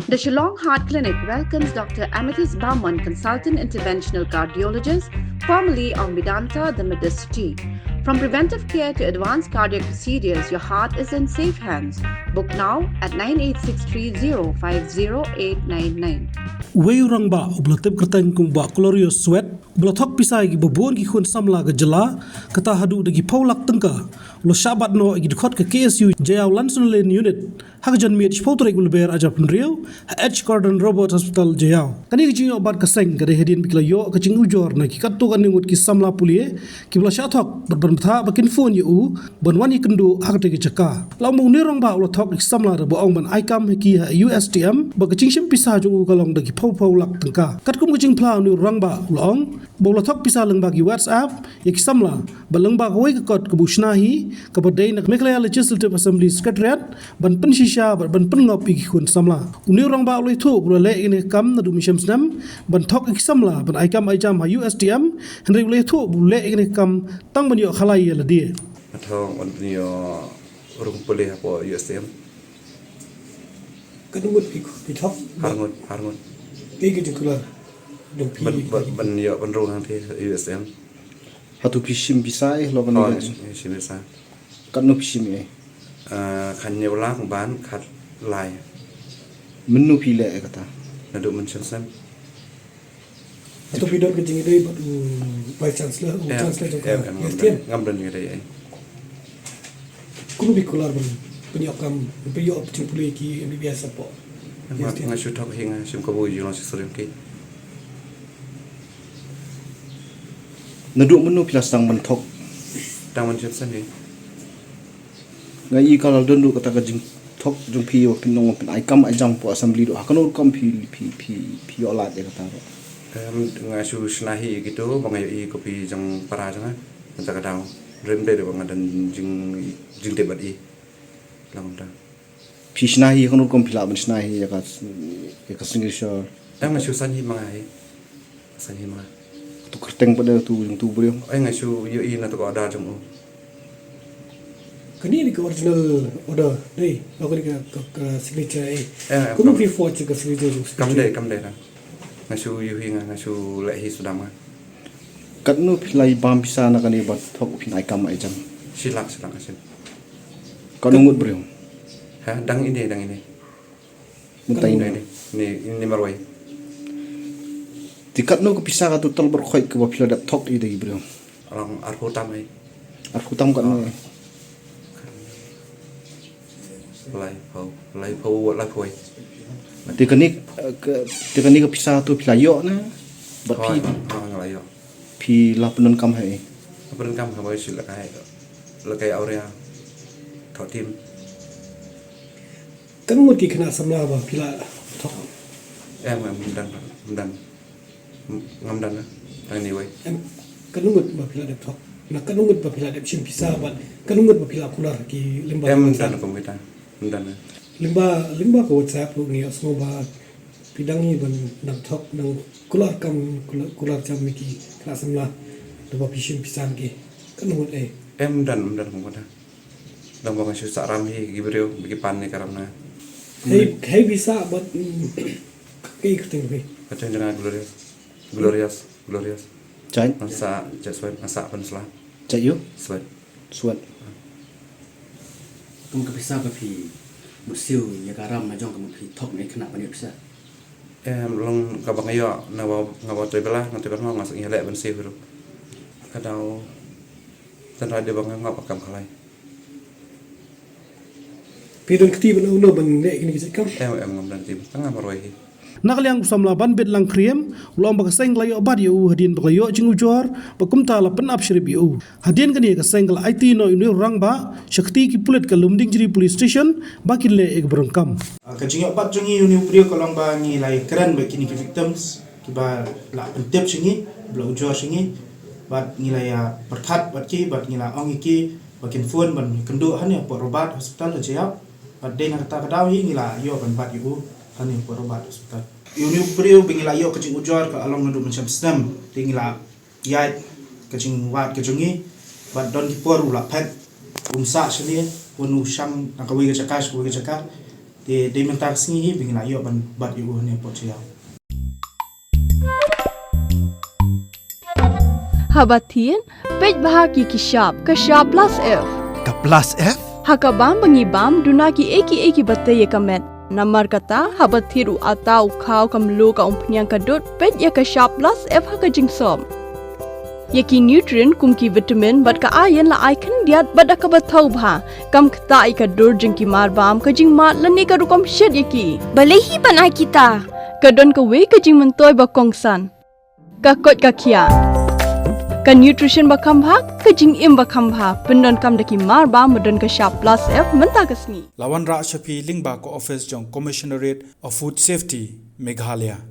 The Shillong Heart Clinic welcomes Dr. Amethyst Bauman, consultant interventional cardiologist, formerly of Medanta, the Medicity. From preventive care to advanced cardiac procedures, your heart is in safe hands. Book now at 9863050899. Wei Rangbah ublatep kerteng kung ba glorious sweat ublathok pisai gi bobon gi khun samla ga jala kata hadu de gi paulak tengka lo shabat no gi khot ke KSU jayaw lansun len unit hagjan miet spotre gul ber aja penriu H Gordon Robert Hospital jayaw kani gi jingo bat ka seng ga de hedin bikla yo ka jing ujor na ki katto kan ngut ki samla pulie ki bla shathok ban tha bakin phone yu ban wani kendu hagte gi chaka law mu ni Rangbah ublathok samla re bo ong ban aikam ki USTM ba ka chingshim pisa ju kalong de gi pau lak tengka kat kum jing plau ni Rangbah long bola thok pisa leng bagi WhatsApp yak samla baleng ba koi kot kebushnahi kabadai nak Meghalaya Legislative Assembly Secretariat ban pensisha ban pengop iki kun samla uni Rangbah oleh thu boleh ini kam nadu misem snam ban thok ik samla ban aikam aijam USDM henry oleh thu boleh ini kam tang ban yo Khalai la dia atau on yo urung boleh apa USDM kadungut thok harngut tiga jekulah dong pi ban yo ban rong nanti USDM hatu pishim bisai lo ban si bisa kan no pishim kan nyeula ban khat lai menu pile kata nadu mention atau pidot kecing itu vice chancellor juga ngam dan gitu ya kuno bikular ban penyokam penyok cimpuli ki biasa po ngasu thok hinga sim ko bu yo sisrim ki naduk menu pilastang mentok tang mention ni ngai kalau dondu kata ka jing thok jung pi yo pinong pin ai kam ai jam po assembly do hakanur kam pi olat ya kata ngasu snahi gitu bangai i kopi jang para jang ta ka dang rem de bang dan jing debat i lang ta pishnahi hakanur kam pila ban snahi ya ka single show ngasu sanhi mangai sanhi ma tu kerteng pada tu jung tu brio ngasu yo i na to ada jang kani ni original order dei aku ni ke signature kuno pi for ke signature kam de na ngasu yu hinga ngasu le hi sudama kan no pilai bam bisa na kani bat thok pin ai kam ai jam silak asin kan ngut brio dang ini mutai ni marwai tikat no ko pisa ka total berkhoi ke bapila dat thok i dei brio orang arhu tamai arkutam kan no lai phau tekanik ke pisa tu pilayo na bat pi ngalayo pi la penun kam hai apun kam ha bai sil lakai aurea thau tim kan ngut ki kena samla ba pila thok dan ngam dan anyway kan ngut ba pila de thok na kan ngut ba pila de chim pisa ba kan ngut ba pila kular ki limba dan komita dan limba ko WhatsApp ni asmo ba pidang ni ban nang thok nang kular kular jam miki kena samla do ba pishim pisan ki kan ngut dan komita dan bang su saram hi gibreu bagi pan ni karamna hey bisa buat kayak kerting be kacang dengan glorious cai masa penslah cai yo swat tung ke Pisa ke pi musil ya garam majong ke pi thok ni kena banyak Pisa long ka bang yo ngawa tu belah nanti kan mau masuk ngelek ben siu kadau tan ada bang ngap akam Khalai pidon keti ban uno ban nek ni kam ngam dan tim tengah marwai nakaliang samla ban bet lang kriem ulom ba seng layo bad yo hadin ba yo jingu jor ba kumta la pen apshrib yo hadin kan ye ka sengla IT no inu Rangbah shakti ki pulet ka lumding jiri police station bakin le ek berengkam ka jingo pat jungi uni uprio kolong ba ngi lai kran ba kini ki victims ki ba la pentep singi bla ujor singi ba ngi lai perthat ba ki ba ngi la ongi ki bakin phone ban kendo han ya porobat hospital aja ba de na kata kadaw hi ngi la yo ban bat yu han ya porobat hospital uni uprio bingila yo ka jing ujor ka along ndu macam snam tingila yai ka jing wat ka jungi ba don di poru la pet umsa sini wonu sham nakawi ka chakas ko ka chakar de mentak singi bingin ayo ban bat yu ne pochiao Habatin, pej bahagi kishap, kashap plus F. Ka plus F? Hakabam bangibam dunaki eki batay kamet. Namar kata habathiru atau kau kamlu ka umpnyang kadut pej ya kashap plus F haka jingsom. Yaki nutrient kumki vitamin bat ka ayan la aikan diat bat ka bathau bha. Kam kata ika dur jingki marbam ka jing mat lani ka rukom shed yaki. Balehi panai kita. Kadon ka we ka jing mentoy ba kongsan. Ka kot ka kia. Ka nutrition ba khambha ka jing im ba khambha pendon kam daki mar ba modon ka sharp plus F menta kasni Lawan Ra Shapi Lingba ko office jong Commissionerate of Food Safety Meghalaya